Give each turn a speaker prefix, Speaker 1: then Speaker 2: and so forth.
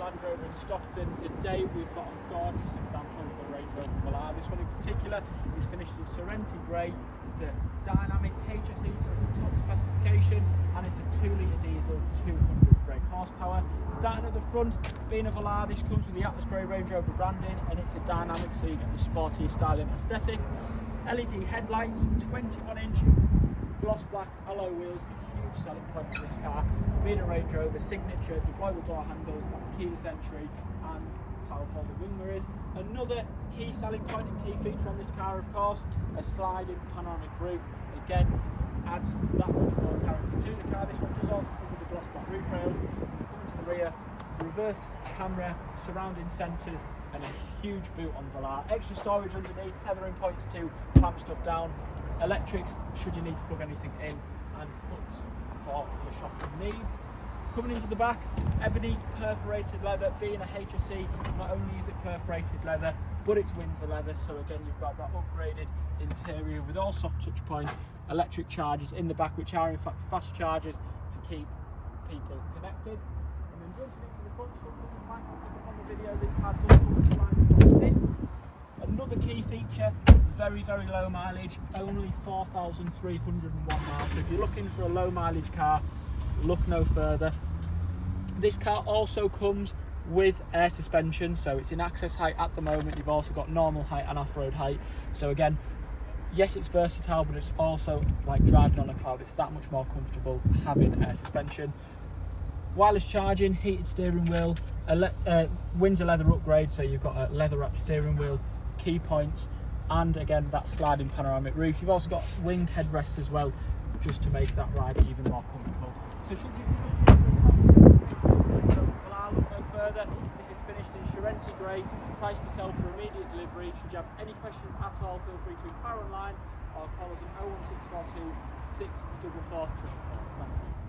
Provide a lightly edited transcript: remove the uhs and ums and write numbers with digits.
Speaker 1: Land Rover in Stockton. Today we've got a gorgeous example of the Range Rover Velar. This one in particular is finished in Charente Grey. It's a Dynamic HSE, so it's a top specification, and it's a 2-litre diesel, 200 brake horsepower. Starting at the front, being a Velar, this comes with the Atlas Grey Range Rover branding, and it's a Dynamic, so you get the sporty styling aesthetic. LED headlights, 21-inch gloss black alloy wheels, a huge selling point of this car. Being a Range Rover signature, deployable door handles, keyless entry, and powerful wing mirrors. Another key selling point and key feature on this car, of course, a sliding panoramic roof. Again, adds that much more character to the car. This one does also come with the gloss black roof rails. Coming to the rear, reverse camera, surrounding sensors, and a huge boot on the Velar. Extra storage underneath, tethering points to clamp stuff down. Electrics, should you need to plug anything in, and hooks for your shopping needs. Coming into the back, ebony perforated leather. Being a HSE, not only is it perforated leather, but it's Windsor leather, so again you've got that upgraded interior with all soft touch points, electric chargers in the back, which are in fact fast chargers to keep people connected. And then jumping into the front, on the video, this car does come with line assist. Another key feature, very low mileage, only 4,301 miles. So if you're looking for a low mileage car, look no further. This car also comes with air suspension, so it's in access height at the moment. You've also got normal height and off-road height. So again, yes, it's versatile, but it's also like driving on a cloud. It's that much more comfortable having air suspension. Wireless charging, heated steering wheel, Windsor leather upgrade, so you've got a leather wrapped steering wheel, key points, and again that sliding panoramic roof. You've also got wing headrests as well, just to make that ride even more comfortable. So should you look no further, this is finished in Charente Grey, priced to sell for immediate delivery. Should you have any questions at all, feel free to inquire online or call us on 01642 644 444. Thank you.